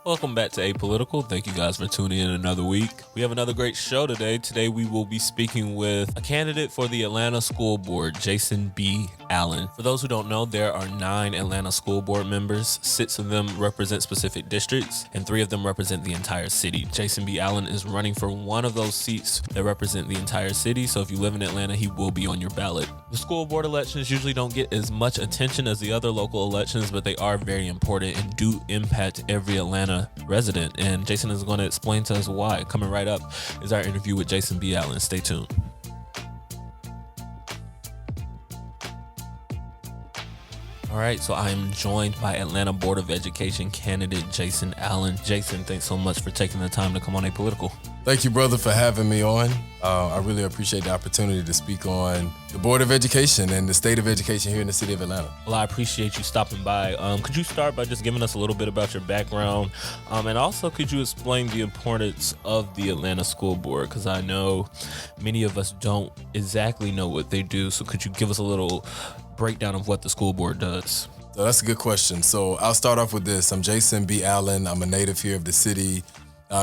Welcome back to Apolitical. Thank you guys for tuning in another week. We have another great show today. Today we will be speaking with a candidate for the Atlanta School Board, Jason B. Allen. For those who don't know, there are 9 Atlanta School Board members. 6 of them represent specific districts, and 3 of them represent the entire city. Jason B. Allen is running for one of those seats that represent the entire city, so if you live in Atlanta, he will be on your ballot. The school board elections usually don't get as much attention as the other local elections, but they are very important and do impact every Atlanta resident, and Jason is going to explain to us why. Coming right up is our interview with Jason B. Allen. Stay tuned. All right, so I am joined by Atlanta Board of Education candidate Jason Allen. Jason, thanks so much for taking the time to come on Apolitical. Thank you, brother, for having me on. I really appreciate the opportunity to speak on the Board of Education and the state of education here in the city of Atlanta. Well, I appreciate you stopping by. Could you start by just giving us a little bit about your background? And also, could you explain the importance of the Atlanta School Board? Because I know many of us don't exactly know what they do. So could you give us a little breakdown of what the school board does? So that's a good question. So I'll start off with this. I'm Jason B. Allen. I'm a native here of the city.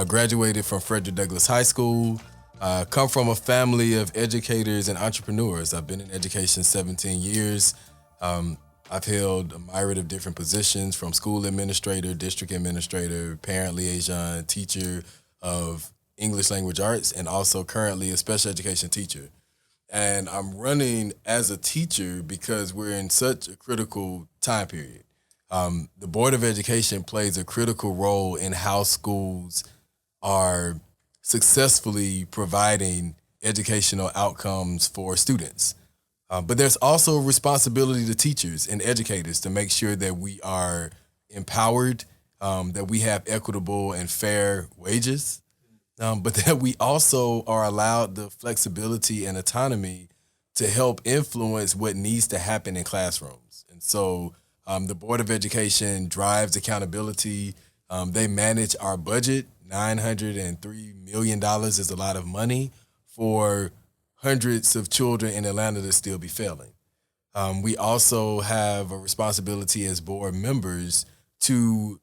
Graduated from Frederick Douglass High School. Come from a family of educators and entrepreneurs. I've been in education 17 years. I've held a myriad of different positions, from school administrator, district administrator, parent liaison, teacher of English language arts, and also currently a special education teacher. And I'm running as a teacher because we're in such a critical time period. The Board of Education plays a critical role in how schools are successfully providing educational outcomes for students. But there's also a responsibility to teachers and educators to make sure that we are empowered, that we have equitable and fair wages, but that we also are allowed the flexibility and autonomy to help influence what needs to happen in classrooms. And so the Board of Education drives accountability. They manage our budget. $903 million is a lot of money for hundreds of children in Atlanta to still be failing. We also have a responsibility as board members to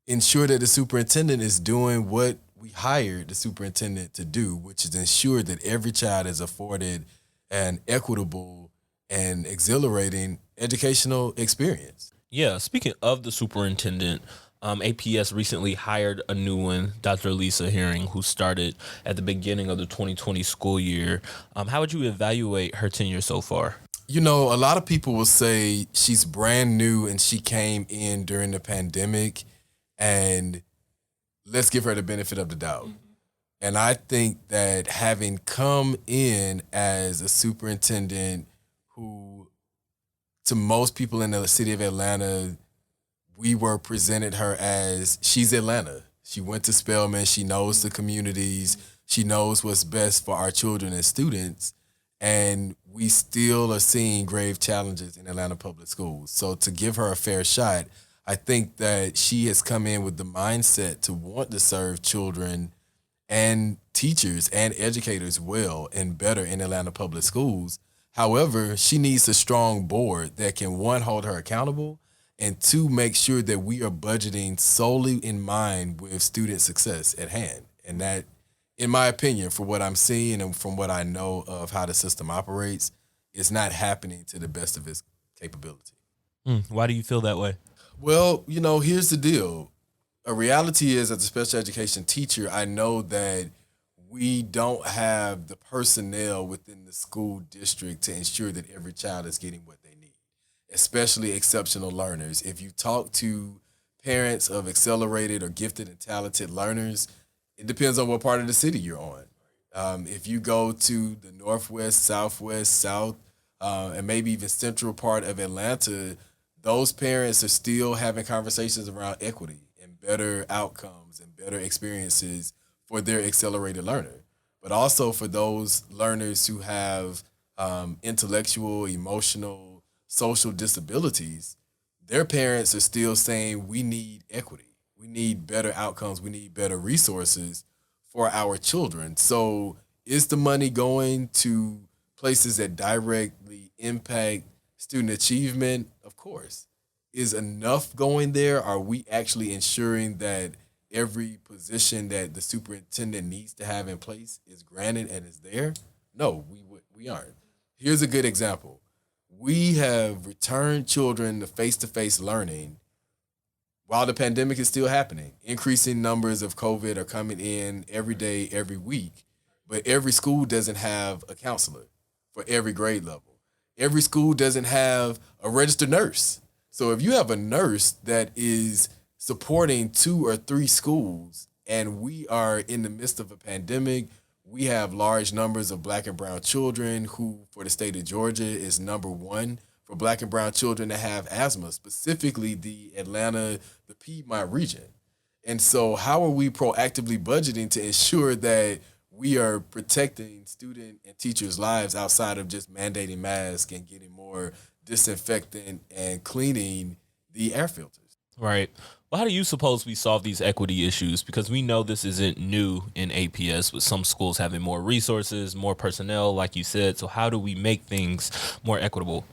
ensure that the superintendent is doing what we hired the superintendent to do, which is ensure that every child is afforded an equitable and exhilarating educational experience. Yeah, speaking of the superintendent, APS recently hired a new one, Dr. Lisa Herring, who started at the beginning of the 2020 school year. How would you evaluate her tenure so far? You know, a lot of people will say she's brand new and she came in during the pandemic, and let's give her the benefit of the doubt. And I think that having come in as a superintendent who, to most people in the city of Atlanta, we were presented her as, she's Atlanta. She went to Spelman. She knows the communities. She knows what's best for our children and students. And we still are seeing grave challenges in Atlanta public schools. So to give her a fair shot, I think that she has come in with the mindset to want to serve children and teachers and educators well and better in Atlanta public schools. However, she needs a strong board that can, 1, hold her accountable, and 2, make sure that we are budgeting solely in mind with student success at hand. And that, in my opinion, for what I'm seeing and from what I know of how the system operates, is not happening to the best of its capability. Why do you feel that way? Well, you know, here's the deal. A reality is, as a special education teacher, I know that we don't have the personnel within the school district to ensure that every child is getting what they need, especially exceptional learners. If you talk to parents of accelerated or gifted and talented learners, it depends on what part of the city you're on. If you go to the northwest, southwest, south, and maybe even central part of Atlanta, those parents are still having conversations around equity and better outcomes and better experiences for their accelerated learner, but also for those learners who have intellectual, emotional, social disabilities. Their parents are still saying, we need equity. We need better outcomes. We need better resources for our children. So is the money going to places that directly impact student achievement? Of course. Is enough going there? Are we actually ensuring that every position that the superintendent needs to have in place is granted and is there? No, we aren't. Here's a good example. We have returned children to face-to-face learning while the pandemic is still happening. Increasing numbers of COVID are coming in every day, every week, but every school doesn't have a counselor for every grade level. Every school doesn't have a registered nurse. So if you have a nurse that is supporting 2 or 3 schools and we are in the midst of a pandemic, we have large numbers of Black and brown children who, for the state of Georgia, is number 1 for Black and brown children that have asthma, specifically the Atlanta, the Piedmont region. And so how are we proactively budgeting to ensure that we are protecting student and teachers' lives outside of just mandating masks and getting more disinfectant and cleaning the air filters? Right. Well, how do you suppose we solve these equity issues? Because we know this isn't new in APS, with some schools having more resources, more personnel, like you said. So how do we make things more equitable?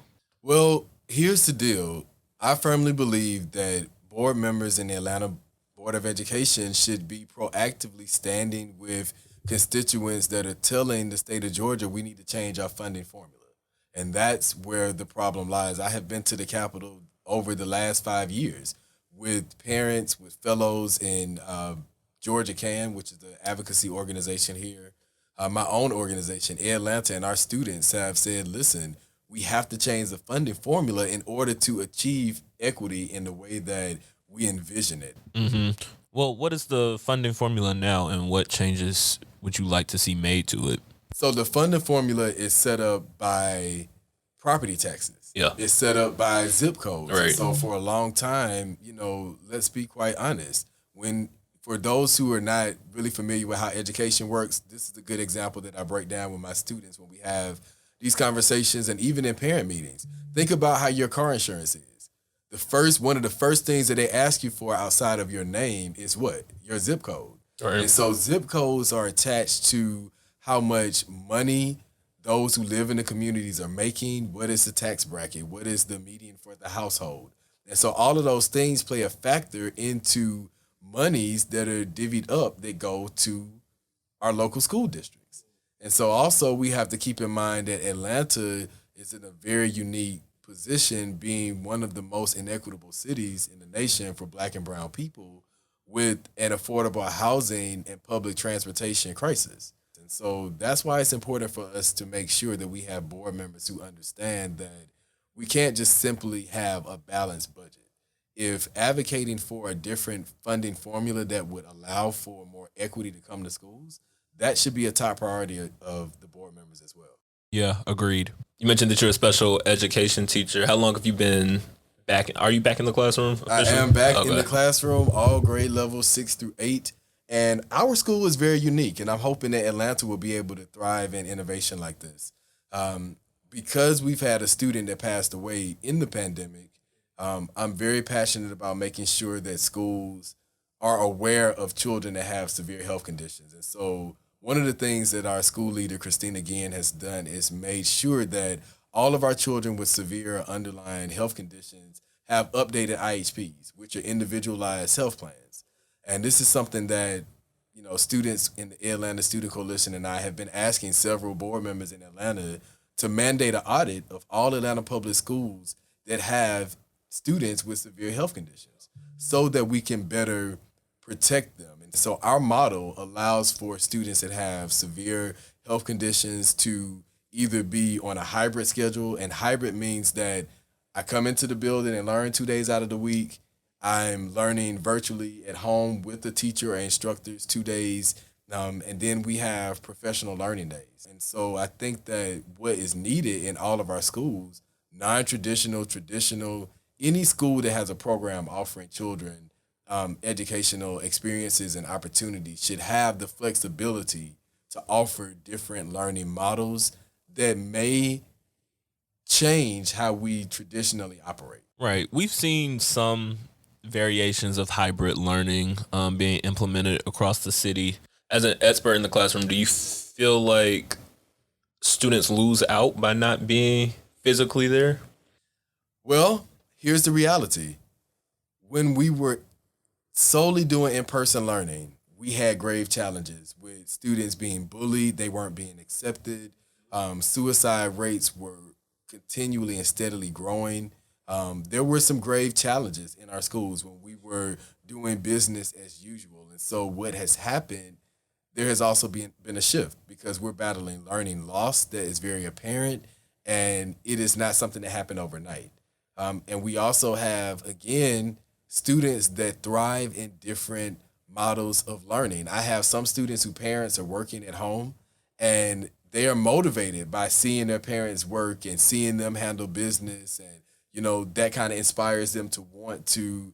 Well, here's the deal. I firmly believe that board members in the Atlanta Board of Education should be proactively standing with constituents that are telling the state of Georgia we need to change our funding formula. And that's where the problem lies. I have been to the Capitol over the last 5 years with parents, with fellows in Georgia Can, which is the advocacy organization here, my own organization, Atlanta, and our students have said, listen, we have to change the funding formula in order to achieve equity in the way that we envision it. Mm-hmm. Well, what is the funding formula now, and what changes would you like to see made to it? So the funding formula is set up by property taxes. Yeah. It's set up by zip codes. Right. So for a long time, let's be quite honest. For those who are not really familiar with how education works, this is a good example that I break down with my students when we have these conversations and even in parent meetings. Think about how your car insurance is. One of the first things that they ask you for outside of your name is what? Your zip code. Right. And so zip codes are attached to how much money those who live in the communities are making, what is the tax bracket, what is the median for the household. And so all of those things play a factor into monies that are divvied up that go to our local school districts. And so also we have to keep in mind that Atlanta is in a very unique position, being one of the most inequitable cities in the nation for Black and brown people, with an affordable housing and public transportation crisis. And so that's why it's important for us to make sure that we have board members who understand that we can't just simply have a balanced budget. If advocating for a different funding formula that would allow for more equity to come to schools, that should be a top priority of the board members as well. Yeah, agreed. You mentioned that you're a special education teacher. How long have you been back? Are you back in the classroom officially? I am back in the classroom, all grade levels 6 through 8. And our school is very unique, and I'm hoping that Atlanta will be able to thrive in innovation like this. Because we've had a student that passed away in the pandemic, I'm very passionate about making sure that schools are aware of children that have severe health conditions. And so one of the things that our school leader, Christina Guillen, has done is made sure that all of our children with severe underlying health conditions have updated IHPs, which are individualized health plans. And this is something that, students in the Atlanta Student Coalition and I have been asking several board members in Atlanta to mandate an audit of all Atlanta public schools that have students with severe health conditions so that we can better protect them. And so our model allows for students that have severe health conditions to either be on a hybrid schedule, and hybrid means that I come into the building and learn 2 days out of the week. I'm learning virtually at home with the teacher or instructors 2 days, and then we have professional learning days. And so I think that what is needed in all of our schools, non-traditional, traditional, any school that has a program offering children educational experiences and opportunities should have the flexibility to offer different learning models that may change how we traditionally operate. Right. We've seen some variations of hybrid learning being implemented across the city. As an expert in the classroom, do you feel like students lose out by not being physically there? Well, here's the reality. When we were solely doing in-person learning, we had grave challenges with students being bullied. They weren't being accepted. Suicide rates were continually and steadily growing. There were some grave challenges in our schools when we were doing business as usual. And so what has happened, there has also been a shift because we're battling learning loss that is very apparent, and it is not something that happened overnight. And we also have, again, students that thrive in different models of learning. I have some students whose parents are working at home, and they are motivated by seeing their parents work and seeing them handle business, and that kind of inspires them to want to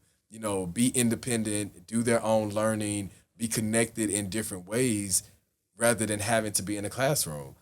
be independent, do their own learning, be connected in different ways rather than having to be in a classroom.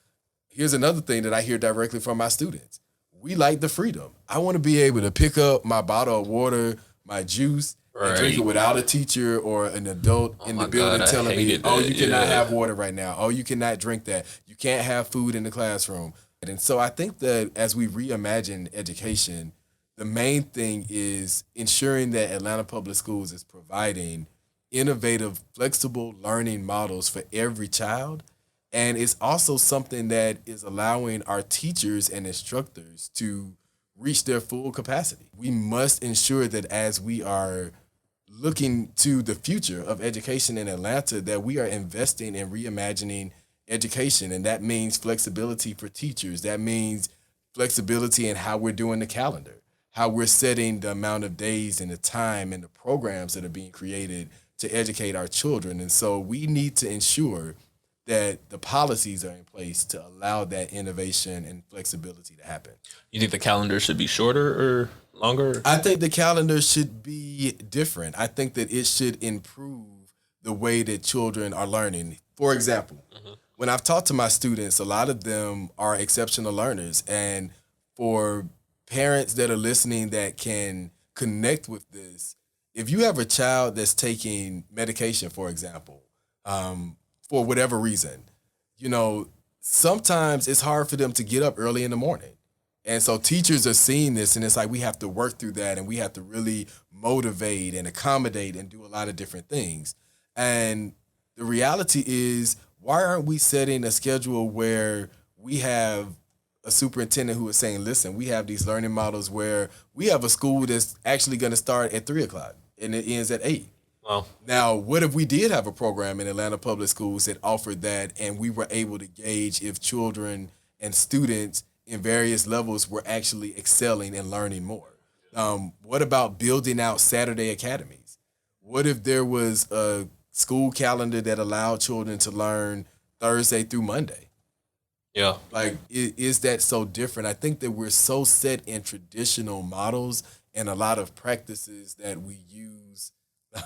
Here's another thing that I hear directly from my students. We like the freedom. I want to be able to pick up my bottle of water, my juice, and drink it without a teacher or an adult in the building telling me, oh, you cannot have water right now. Oh, you cannot drink that. You can't have food in the classroom. And so I think that as we reimagine education, the main thing is ensuring that Atlanta Public Schools is providing innovative, flexible learning models for every child. And it's also something that is allowing our teachers and instructors to reach their full capacity. We must ensure that as we are looking to the future of education in Atlanta, that we are investing in reimagining education. And that means flexibility for teachers. That means flexibility in how we're doing the calendar, how we're setting the amount of days and the time and the programs that are being created to educate our children. And so we need to ensure that the policies are in place to allow that innovation and flexibility to happen. You think the calendar should be shorter or longer? I think the calendar should be different. I think that it should improve the way that children are learning. For example, when I've talked to my students, a lot of them are exceptional learners. And for parents that are listening that can connect with this, if you have a child that's taking medication, for example, for whatever reason, sometimes it's hard for them to get up early in the morning. And so teachers are seeing this, and it's like we have to work through that, and we have to really motivate and accommodate and do a lot of different things. And the reality is, why aren't we setting a schedule where we have a superintendent who is saying, listen, we have these learning models where we have a school that's actually going to start at 3:00 and it ends at 8. Wow. Now, what if we did have a program in Atlanta Public Schools that offered that, and we were able to gauge if children and students in various levels were actually excelling and learning more? What about building out Saturday academies? What if there was a school calendar that allowed children to learn Thursday through Monday? Yeah. Like, is that so different? I think that we're so set in traditional models and a lot of practices that we use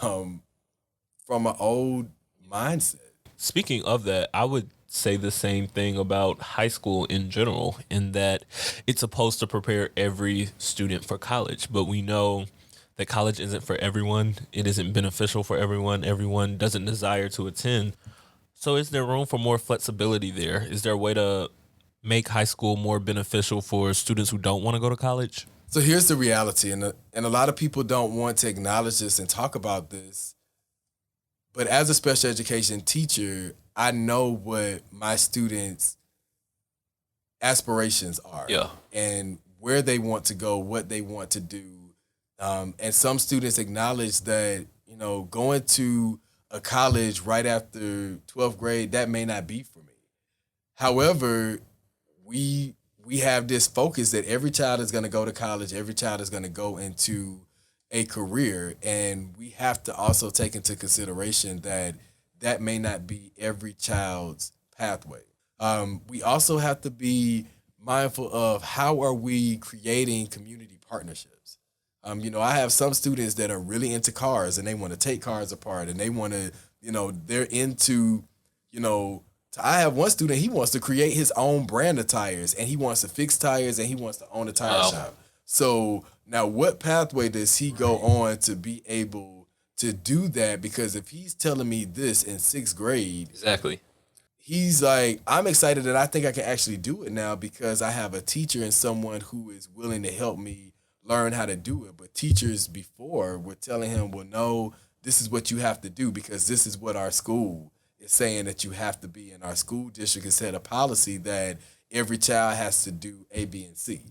from an old mindset. Speaking of that, I would say the same thing about high school in general, in that it's supposed to prepare every student for college, but we know that college isn't for everyone. It isn't beneficial for everyone. Everyone doesn't desire to attend. So is there room for more flexibility there? Is there a way to make high school more beneficial for students who don't want to go to college? So here's the reality, and a lot of people don't want to acknowledge this and talk about this, but as a special education teacher, I know what my students' aspirations are, and where they want to go, what they want to do. And some students acknowledge that, going to a college right after 12th grade, that may not be for me. However, we have this focus that every child is going to go to college, every child is going to go into a career, and we have to also take into consideration that that may not be every child's pathway. We also have to be mindful of how are we creating community partnerships. I have some students that are really into cars, and they want to take cars apart, and they want to, they're into, I have one student, he wants to create his own brand of tires, and he wants to fix tires, and he wants to own a tire shop. So now what pathway does he go on to be able to do that? Because if he's telling me this in 6th grade, exactly, he's like, I'm excited that I think I can actually do it now because I have a teacher and someone who is willing to help me learn how to do it. But teachers before were telling him, well, no, this is what you have to do because this is what our school is saying that you have to be in. Our school district has set a policy that every child has to do A, B, and C.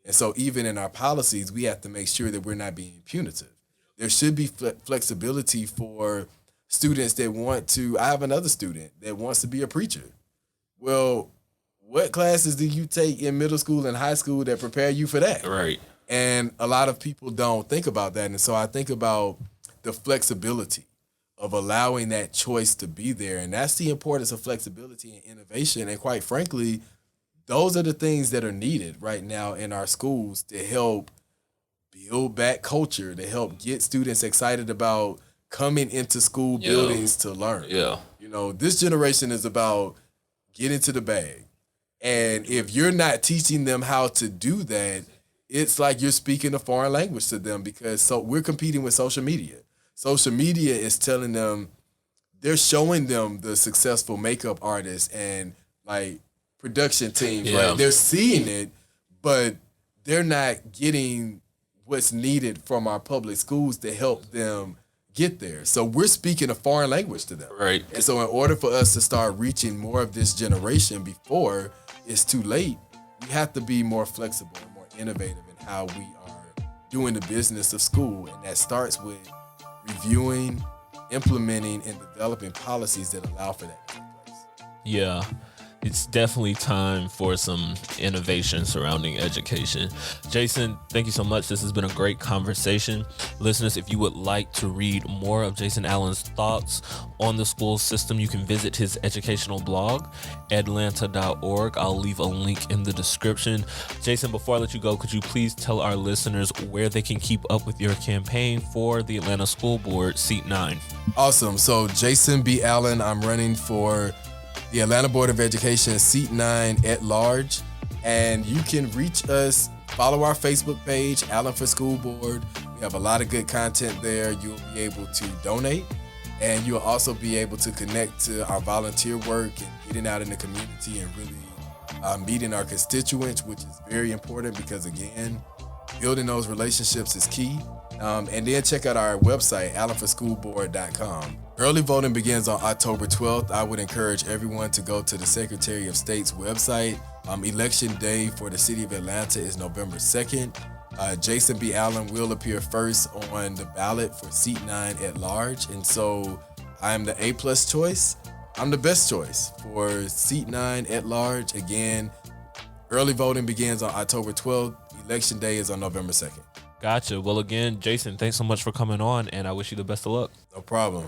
And so even in our policies, we have to make sure that we're not being punitive. There should be flexibility for students that want to. I have another student that wants to be a preacher. Well, what classes do you take in middle school and high school that prepare you for that? Right. And a lot of people don't think about that. And so I think about the flexibility of allowing that choice to be there. And that's the importance of flexibility and innovation. And quite frankly, those are the things that are needed right now in our schools to help build back culture, to help get students excited about coming into school buildings to learn. Yeah. You know, this generation is about get into the bag. And if you're not teaching them how to do that, it's like you're speaking a foreign language to them because we're competing with social media. Social media is telling them, they're showing them the successful makeup artists and like production teams, right? They're seeing it, but they're not getting what's needed from our public schools to help them get there. So we're speaking a foreign language to them. Right. And so in order for us to start reaching more of this generation before it's too late, we have to be more flexible and more innovative in how we are doing the business of school. And that starts with reviewing, implementing, and developing policies that allow for that to take place. Yeah. It's definitely time for some innovation surrounding education. Jason, thank you so much. This has been a great conversation. Listeners, if you would like to read more of Jason Allen's thoughts on the school system, you can visit his educational blog, atlanta.org. I'll leave a link in the description. Jason, before I let you go, could you please tell our listeners where they can keep up with your campaign for the Atlanta School Board Seat 9? Awesome. So Jason B. Allen, I'm running for the Atlanta Board of Education Seat 9 at large. And you can reach us, follow our Facebook page, Allen for School Board. We have a lot of good content there. You'll be able to donate, and you'll also be able to connect to our volunteer work and getting out in the community and really meeting our constituents, which is very important because, again, building those relationships is key. And then check out our website, allenforschoolboard.com. Early voting begins on October 12th. I would encourage everyone to go to the Secretary of State's website. Election day for the city of Atlanta is November 2nd. Jason B. Allen will appear first on the ballot for Seat 9 at large. And so I'm the A+ choice. I'm the best choice for Seat 9 at large. Again, early voting begins on October 12th. Election day is on November 2nd. Gotcha. Well, again, Jason, thanks so much for coming on, and I wish you the best of luck. No problem.